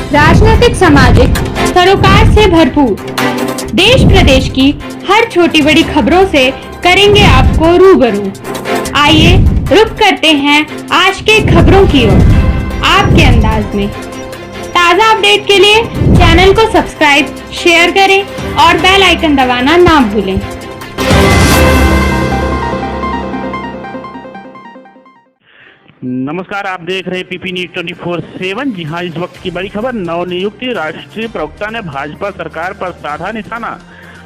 राजनीतिक, सामाजिक सरोकार से भरपूर देश प्रदेश की हर छोटी बड़ी खबरों से करेंगे आपको रूबरू। आइए रुक करते हैं आज के खबरों की ओर आपके अंदाज में। ताज़ा अपडेट के लिए चैनल को सब्सक्राइब, शेयर करें और बेल आइकन दबाना ना भूलें। नमस्कार, आप देख रहे हैं पीपी न्यूज 24/7। जी हाँ, इस वक्त की बड़ी खबर, नवनियुक्त राष्ट्रीय प्रवक्ता ने भाजपा सरकार पर साधा निशाना।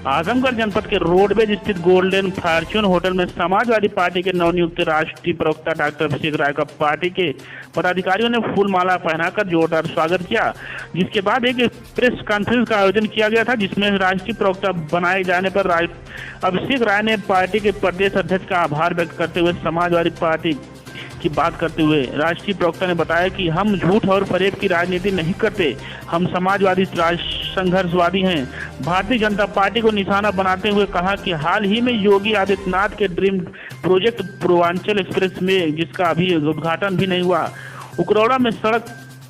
आजमगढ़ जनपद के रोडवेज स्थित गोल्डन फॉर्च्यून होटल में समाजवादी पार्टी के नवनियुक्त राष्ट्रीय प्रवक्ता डॉक्टर अभिषेक राय का पार्टी के पदाधिकारियों ने फूल माला पहनाकर जोरदार स्वागत किया, जिसके बाद एक प्रेस कॉन्फ्रेंस का आयोजन किया गया था, जिसमें राष्ट्रीय प्रवक्ता बनाए जाने पर अभिषेक राय ने पार्टी के प्रदेश अध्यक्ष का आभार व्यक्त करते हुए समाजवादी पार्टी की बात करते हुए राष्ट्रीय प्रवक्ता ने बताया कि हम झूठ और फरेब की राजनीति नहीं करते, हम समाजवादी संघर्षवादी हैं। भारतीय जनता पार्टी को निशाना बनाते हुए कहा कि हाल ही में योगी आदित्यनाथ के ड्रीम प्रोजेक्ट पूर्वांचल एक्सप्रेस में, जिसका अभी उद्घाटन भी नहीं हुआ, उकरौड़ा में सड़क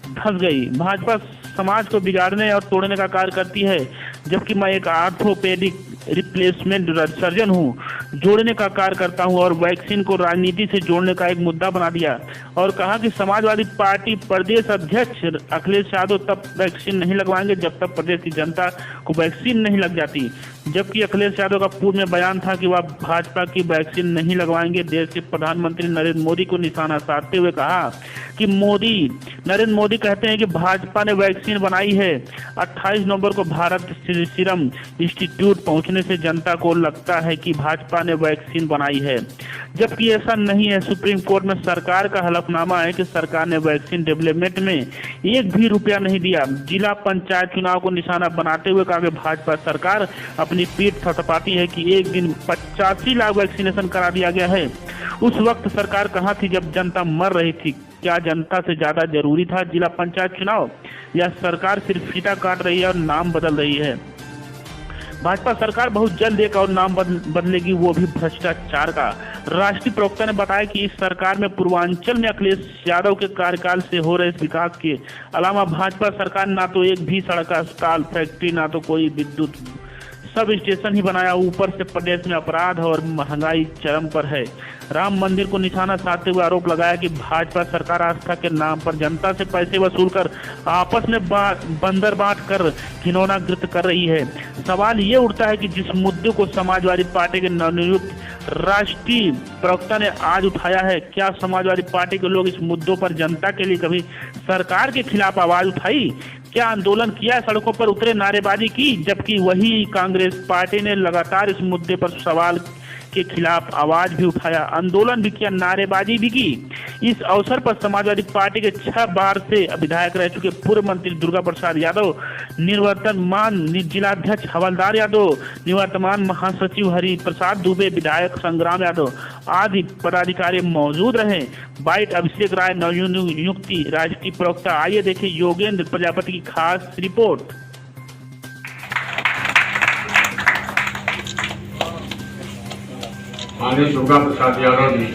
धंस गई। भाजपा समाज को बिगाड़ने और तोड़ने का कार्य करती है, जबकि मैं एक आर्थोपेडिक रिप्लेसमेंट सर्जन हूँ, जोड़ने का कार्य करता हूँ और वैक्सीन को राजनीति से जोड़ने का एक मुद्दा बना दिया। और कहा कि समाजवादी पार्टी प्रदेश अध्यक्ष अखिलेश यादव तब वैक्सीन नहीं लगवाएंगे जब तक प्रदेश की जनता को वैक्सीन नहीं लग जाती, जबकि अखिलेश यादव का पूर्व में बयान था कि वह भाजपा की वैक्सीन नहीं लगवाएंगे। देश के प्रधानमंत्री नरेंद्र मोदी को निशाना साधते हुए कहा कि नरेंद्र मोदी कहते हैं कि भाजपा ने वैक्सीन बनाई है। 28 नवंबर को भारत सीरम इंस्टीट्यूट पहुंचने से जनता को लगता है कि भाजपा ने वैक्सीन बनाई है, जबकि ऐसा नहीं है। सुप्रीम कोर्ट में सरकार का हलफनामा है कि सरकार ने वैक्सीन डेवलपमेंट में एक भी रुपया नहीं दिया। जिला पंचायत चुनाव को निशाना बनाते हुए कहा कि भाजपा सरकार अपनी पीठ थपथपाती है कि एक दिन 85 लाख वैक्सीनेशन करा दिया गया है। उस वक्त सरकार कहाँ थी जब जनता मर रही थी? क्या जनता से ज्यादा जरूरी था जिला पंचायत चुनाव, या सरकार सिर्फ फीता काट रही है और नाम बदल रही है? भाजपा सरकार बहुत जल्द एक और नाम बदलेगी, वो भी भ्रष्टाचार का। राष्ट्रीय प्रवक्ता ने बताया कि इस सरकार में पूर्वांचल में अखिलेश यादव के कार्यकाल से हो रहे विकास के अलावा भाजपा सरकार ना तो एक भी सड़क, अस्पताल, फैक्ट्री, ना तो कोई विद्युत सब स्टेशन ही बनाया। ऊपर से प्रदेश में अपराध और महंगाई चरम पर है। राम मंदिर को निशाना साधते हुए आरोप लगाया कि भाजपा सरकार आस्था के नाम पर जनता से पैसे वसूल कर आपस में बंदर बांट कर घिनौना कृत्य कर रही है। सवाल ये उठता है कि जिस मुद्दे को समाजवादी पार्टी के नवनियुक्त राष्ट्रीय प्रवक्ता ने आज उठाया है, क्या समाजवादी पार्टी के लोग इस मुद्दों पर जनता के लिए कभी सरकार के खिलाफ आवाज उठाई? क्या आंदोलन किया, सड़कों पर उतरे, नारेबाजी की? जबकि वही कांग्रेस पार्टी ने लगातार इस मुद्दे पर सवाल के खिलाफ आवाज भी उठाया, आंदोलन भी किया, नारेबाजी भी की। इस अवसर पर समाजवादी पार्टी के 6 बार से विधायक रह चुके पूर्व मंत्री दुर्गा प्रसाद यादव, निवर्तमान जिलाध्यक्ष हवलदार यादव, निवर्तमान महासचिव हरि प्रसाद दुबे, विधायक संग्राम यादव आदि पदाधिकारी मौजूद रहे। बाइट अभिषेक राय नवनियुक्त राष्ट्रीय प्रवक्ता। आइए देखें योगेंद्र प्रजापति की खास रिपोर्ट। माननीय दुर्गा प्रसाद यादव जी,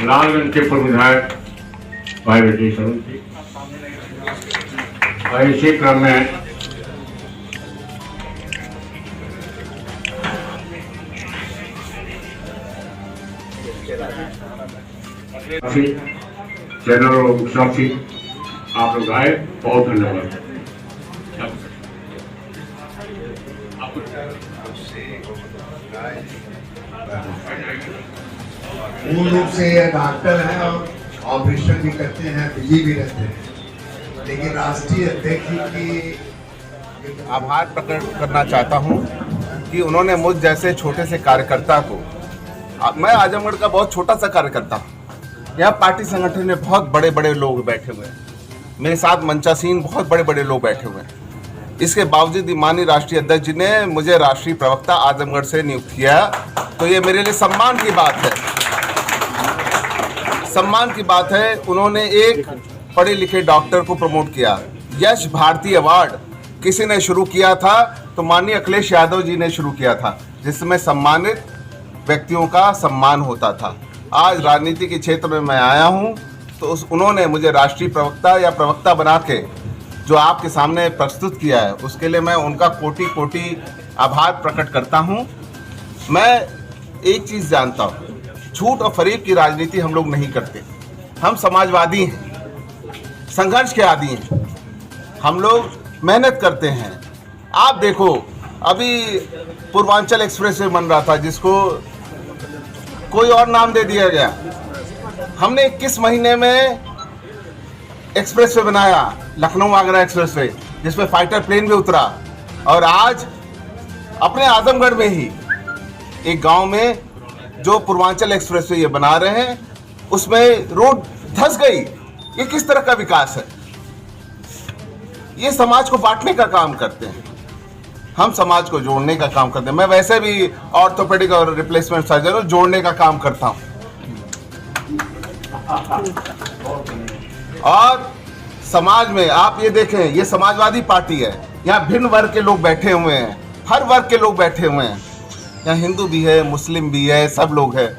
लालगंज के पूर्व विधायक भाई विजय स्वरूप जी, और इसी क्रम में चैनल और साथी आप लोग आए, बहुत धन्यवाद। मूल रूप से ये डॉक्टर हैं और ऑपरेशन भी करते हैं, बिजी भी रहते हैं, लेकिन राष्ट्रीय अध्यक्ष की आभार प्रकट करना चाहता हूं कि उन्होंने मुझ जैसे छोटे से कार्यकर्ता को, मैं आजमगढ़ का बहुत छोटा सा कार्यकर्ता हूँ, यहाँ पार्टी संगठन में बहुत बड़े बड़े लोग बैठे हुए हैं, मेरे साथ मंचासीन बहुत बड़े बड़े लोग बैठे हुए हैं। इसके बावजूद माननीय राष्ट्रीय अध्यक्ष जी ने मुझे राष्ट्रीय प्रवक्ता आजमगढ़ से नियुक्त किया, तो ये मेरे लिए सम्मान की बात है। सम्मान की बात है। उन्होंने एक पढ़े लिखे डॉक्टर को प्रमोट किया। यश भारती अवार्ड किसी ने शुरू किया था तो माननीय अखिलेश यादव जी ने शुरू किया था, जिसमें सम्मानित व्यक्तियों का सम्मान होता था। आज राजनीति के क्षेत्र में मैं आया हूं तो उन्होंने मुझे राष्ट्रीय प्रवक्ता या प्रवक्ता बना के जो आपके सामने प्रस्तुत किया है, उसके लिए मैं उनका कोटि कोटि आभार प्रकट करता हूं। मैं एक चीज़ जानता हूं, झूठ और फरेब की राजनीति हम लोग नहीं करते। हम समाजवादी हैं, संघर्ष के आदी हैं, हम लोग मेहनत करते हैं। आप देखो, अभी पूर्वांचल एक्सप्रेस वे बन रहा था जिसको कोई और नाम दे दिया गया। हमने किस महीने में एक्सप्रेस वे बनाया, लखनऊ आगरा एक्सप्रेस वे, जिसमें फाइटर प्लेन भी उतरा। और आज अपने आजमगढ़ में ही एक गांव में जो पूर्वांचल एक्सप्रेस वे ये बना रहे हैं, उसमें रोड धंस गई। ये किस तरह का विकास है? ये समाज को बांटने का काम करते हैं, हम समाज को जोड़ने का काम करते हैं। मैं वैसे भी ऑर्थोपेडिक और रिप्लेसमेंट सर्जन हूं, जोड़ने का काम करता हूं। और समाज में आप ये देखें, ये समाजवादी पार्टी है, यहाँ भिन्न वर्ग के लोग बैठे हुए हैं, हर वर्ग के लोग बैठे हुए हैं। यहाँ हिंदू भी है, मुस्लिम भी है, सब लोग हैं।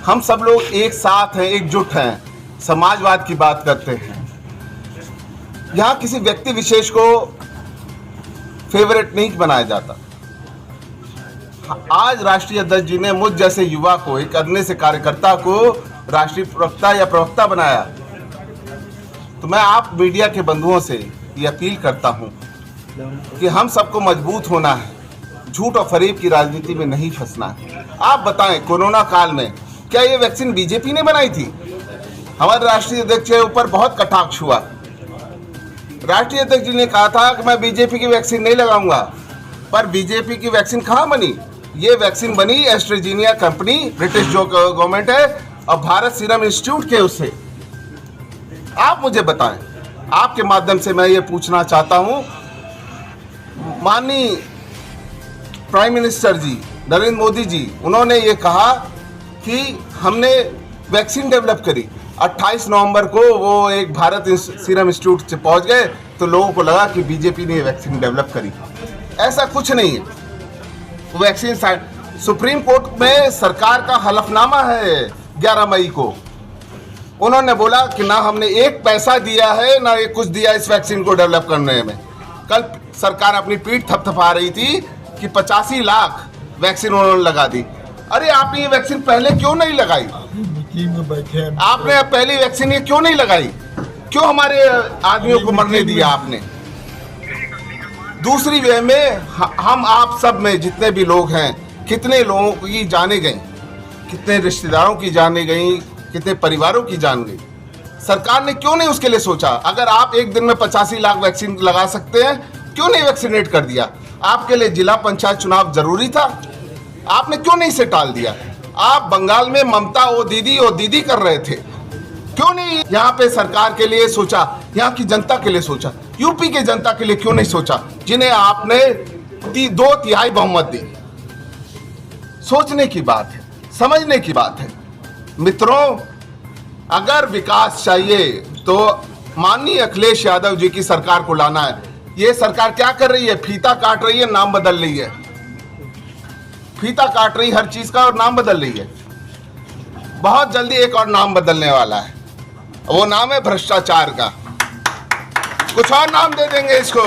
हम सब लोग एक साथ हैं, एकजुट हैं, समाजवाद की बात करते हैं। यहाँ किसी व्यक्ति विशेष को फेवरेट नहीं बनाया जाता। आज राष्ट्रीय अध्यक्ष जी ने मुझ जैसे युवा को, एक अन्य से कार्यकर्ता को राष्ट्रीय प्रवक्ता या प्रवक्ता बनाया। तो मैं आप मीडिया के बंधुओं से ये अपील करता हूं कि हम सबको मजबूत होना है, झूठ और फरेब की राजनीति में नहीं फंसना है। आप बताएं, कोरोना काल में क्या ये वैक्सीन बीजेपी ने बनाई थी? हमारे राष्ट्रीय अध्यक्ष के ऊपर बहुत कटाक्ष हुआ। राष्ट्रीय अध्यक्ष जी ने कहा था कि मैं बीजेपी की वैक्सीन नहीं लगाऊंगा, पर बीजेपी की वैक्सीन कहाँ बनी? ये वैक्सीन बनी एस्ट्राजेनेका कंपनी, ब्रिटिश जो गवर्नमेंट है, और भारत सीरम इंस्टीट्यूट के उससे। आप मुझे बताएं, आपके माध्यम से मैं ये पूछना चाहता हूं, माननीय प्राइम मिनिस्टर जी नरेंद्र मोदी जी, उन्होंने ये कहा कि हमने वैक्सीन डेवलप करी। 28 नवंबर को वो एक भारत सीरम इंस्टीट्यूट से पहुंच गए तो लोगों को लगा कि बीजेपी ने वैक्सीन डेवलप करी। ऐसा कुछ नहीं है। वैक्सीन सुप्रीम कोर्ट में सरकार का हलफनामा है 11 मई को। उन्होंने बोला कि ना हमने एक पैसा दिया है, ना एक कुछ दिया इस वैक्सीन को डेवलप करने में। कल सरकार अपनी पीठ थपथपा रही थी कि 85 लाख वैक्सीन उन्होंने लगा दी। अरे आपने ये वैक्सीन पहले क्यों नहीं लगाई? आपने पहली वैक्सीन ये क्यों नहीं लगाई? क्यों हमारे आदमियों को मरने दिया आपने? दूसरी वे में हम आप सब में जितने भी लोग हैं, कितने लोगों की जाने गई, कितने रिश्तेदारों की जाने गई, कितने परिवारों की जान गई। सरकार ने क्यों नहीं उसके लिए सोचा? अगर आप एक दिन में 85 लाख वैक्सीन लगा सकते हैं, क्यों नहीं वैक्सीनेट कर दिया? आपके लिए जिला पंचायत चुनाव जरूरी था, आपने क्यों नहीं इसे टाल दिया? आप बंगाल में ममता ओ दीदी कर रहे थे, क्यों नहीं यहाँ पे सरकार के लिए सोचा, यहाँ की जनता के लिए सोचा, यूपी के जनता के लिए क्यों नहीं सोचा, जिन्हें आपने 2/3 बहुमत दी? सोचने की बात है, समझने की बात है। मित्रों, अगर विकास चाहिए तो माननीय अखिलेश यादव जी की सरकार को लाना है। ये सरकार क्या कर रही है? फीता काट रही है, नाम बदल रही है। फीता काट रही हर चीज का और नाम बदल रही है। बहुत जल्दी एक और नाम बदलने वाला है, वो नाम है भ्रष्टाचार का। कुछ और नाम दे देंगे इसको।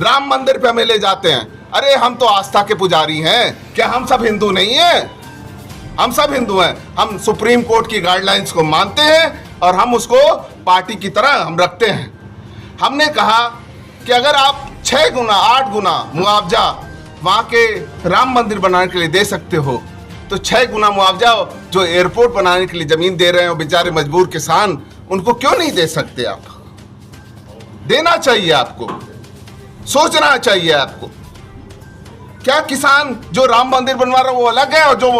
राम मंदिर पे हमें ले जाते हैं। अरे हम तो आस्था के पुजारी हैं, क्या हम सब हिंदू नहीं हैं? हम सब हिंदू हैं। हम सुप्रीम कोर्ट की गाइडलाइंस को मानते हैं और हम उसको पार्टी की तरह हम रखते हैं। हमने कहा कि अगर आप 6 गुना 8 गुना मुआवजा वहाँ के राम मंदिर बनाने के लिए दे सकते हो, तो 6 गुना मुआवजा जो एयरपोर्ट बनाने के लिए जमीन दे रहे हैं बेचारे मजबूर किसान, उनको क्यों नहीं दे सकते? आप देना चाहिए, आपको सोचना चाहिए। आपको क्या किसान जो राम मंदिर बनवा रहा है वो अलग है और जो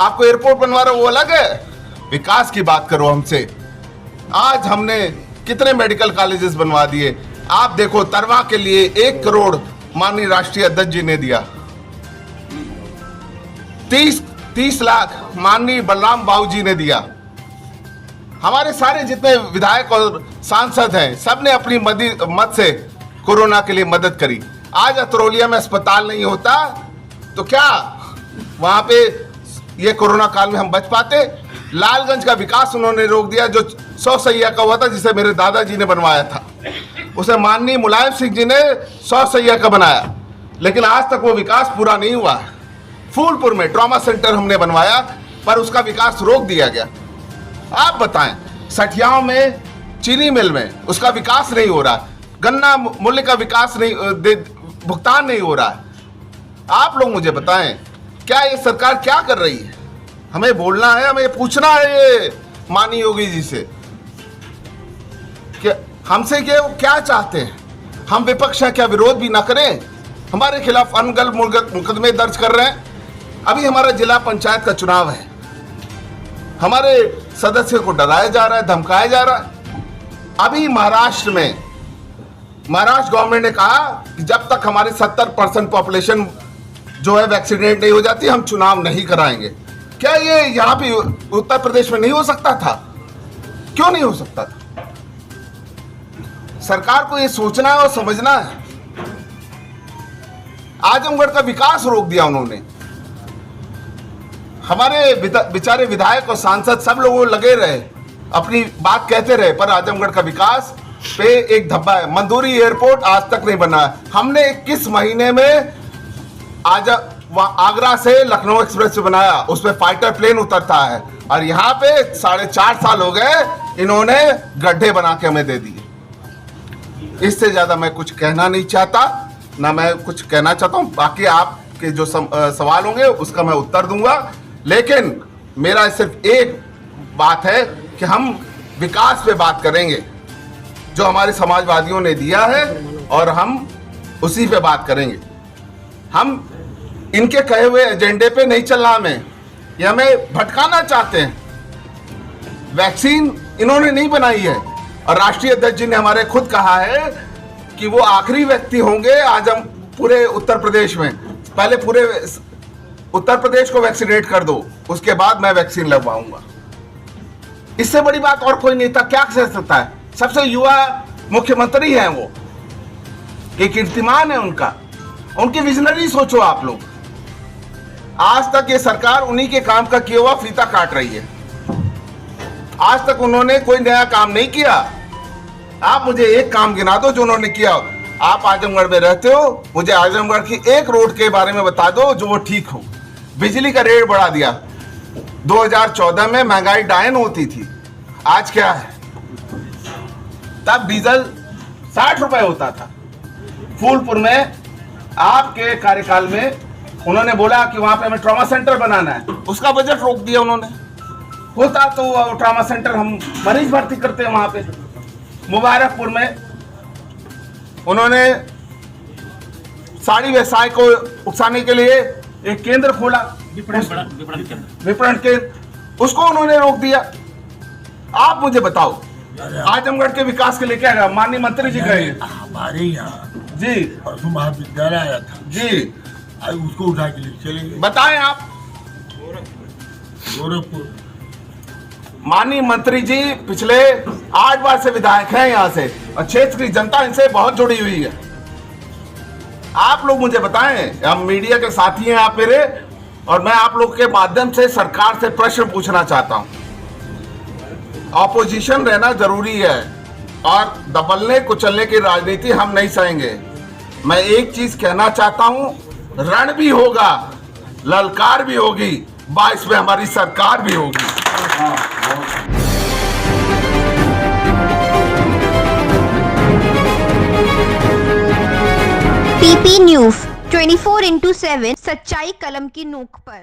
आपको एयरपोर्ट बनवा रहा है वो अलग है? विकास की बात करो हमसे। आज हमने कितने मेडिकल कॉलेजेस बनवा दिए। आप देखो, तरवा के लिए 1 करोड़ माननीय राष्ट्रीय अध्यक्ष जी ने दिया। 30 लाख माननीय बलराम बाबू जी ने दिया। हमारे सारे जितने विधायक और सांसद हैं सब ने अपनी मद से कोरोना के लिए मदद करी। आज अतरौलिया में अस्पताल नहीं होता तो क्या वहां पे ये कोरोना काल में हम बच पाते? लालगंज का विकास उन्होंने रोक दिया जो 100 सैया का हुआ था, जिसे मेरे दादाजी ने बनवाया था। उसे माननीय मुलायम सिंह जी ने 100 सैया का बनाया, लेकिन आज तक वो विकास पूरा नहीं हुआ। फूलपुर में ट्रॉमा सेंटर हमने बनवाया पर उसका विकास रोक दिया गया। आप बताएं, सठियाओं में चीनी मिल में उसका विकास नहीं हो रहा, गन्ना मूल्य का विकास नहीं, भुगतान नहीं हो रहा है। आप लोग मुझे बताएं, क्या ये सरकार क्या कर रही है? हमें बोलना है, हमें पूछना है ये माननीय योगी जी से कि हमसे क्या चाहते हैं। हम विपक्ष हैं, क्या विरोध भी ना करें? हमारे खिलाफ अनगल मुकदमे दर्ज कर रहे हैं। अभी हमारा जिला पंचायत का चुनाव है, हमारे सदस्य को डराया जा रहा है, धमकाया जा रहा है। अभी महाराष्ट्र गवर्नमेंट ने कहा कि जब तक हमारी 70% पॉपुलेशन जो है वैक्सीनेट नहीं हो जाती हम चुनाव नहीं कराएंगे। क्या ये यहाँ पे उत्तर प्रदेश में नहीं हो सकता था? क्यों नहीं हो सकता था? सरकार को ये सोचना है और समझना है। आजमगढ़ का विकास रोक दिया उन्होंने। हमारे बेचारे विधायक और सांसद सब लोगों लगे रहे, अपनी बात कहते रहे, पर आजमगढ़ का विकास पे एक धब्बा है। मंदोरी एयरपोर्ट आज तक नहीं बना है। हमने 21 महीने में आगरा से लखनऊ एक्सप्रेस बनाया, उसमें फाइटर प्लेन उतरता है, और यहाँ पे 4.5 साल हो गए इन्होंने गड्ढे बना के हमें दे दिए। इससे ज्यादा मैं कुछ कहना नहीं चाहता, ना मैं कुछ कहना चाहता हूँ। बाकी आपके जो सवाल होंगे उसका मैं उत्तर दूंगा, लेकिन मेरा सिर्फ एक बात है कि हम विकास पे बात करेंगे जो हमारे समाजवादियों ने दिया है, और हम उसी पे बात करेंगे। हम इनके कहे हुए एजेंडे पे नहीं चलना, हमें ये हमें भटकाना चाहते हैं। वैक्सीन इन्होंने नहीं बनाई है, और राष्ट्रीय अध्यक्ष जी ने हमारे खुद कहा है कि वो आखिरी व्यक्ति होंगे आज हम पूरे उत्तर प्रदेश में। पहले पूरे उत्तर प्रदेश को वैक्सीनेट कर दो, उसके बाद मैं वैक्सीन लगवाऊंगा। इससे बड़ी बात और कोई नेता क्या कर सकता है? सबसे युवा मुख्यमंत्री हैं वो, एक कीर्तिमान है उनका, उनकी विजनरी सोचो आप लोग। आज तक ये सरकार उन्हीं के काम का किया हुआ फीता काट रही है। आज तक उन्होंने कोई नया काम नहीं किया। आप मुझे एक काम गिना दो जो उन्होंने किया। आप आजमगढ़ में रहते हो, मुझे आजमगढ़ की एक रोड के बारे में बता दो जो वो ठीक हो। बिजली का रेट बढ़ा दिया, 2014 में महंगाई डायन होती थी, आज क्या है? तब डीजल 60 रुपए होता था। फूलपुर में आपके कार्यकाल में उन्होंने बोला कि वहां पे हमें ट्रॉमा सेंटर बनाना है, उसका बजट रोक दिया उन्होंने। होता तो ट्रॉमा सेंटर हम मरीज भर्ती करते हैं वहां पे। मुबारकपुर में उन्होंने साड़ी व्यवसाय को उकसाने के लिए एक केंद्र खोला, विपणन केंद्र, उसको उन्होंने रोक दिया। आप मुझे बताओ आजमगढ़ के विकास के लिए क्या है? माननीय मंत्री जी गए हमारे यहाँ जी, परसों महाविद्यालय आया था जी, उसको उठा के ले चले गए। बताएं आप। गोरखपुर माननीय मंत्री जी पिछले 8 बार से विधायक हैं यहाँ से, और क्षेत्र की जनता इनसे बहुत जुड़ी हुई है। आप लोग मुझे बताएं, हम मीडिया के साथी हैं आप मेरे, और मैं आप लोग के माध्यम से सरकार से प्रश्न पूछना चाहता हूं। ऑपोजिशन रहना जरूरी है, और दबलने कुचलने की राजनीति हम नहीं सहेंगे। मैं एक चीज कहना चाहता हूं, रण भी होगा, ललकार भी होगी, 22 में हमारी सरकार भी होगी। PP न्यूज़ 24/7 सच्चाई कलम की नोक पर।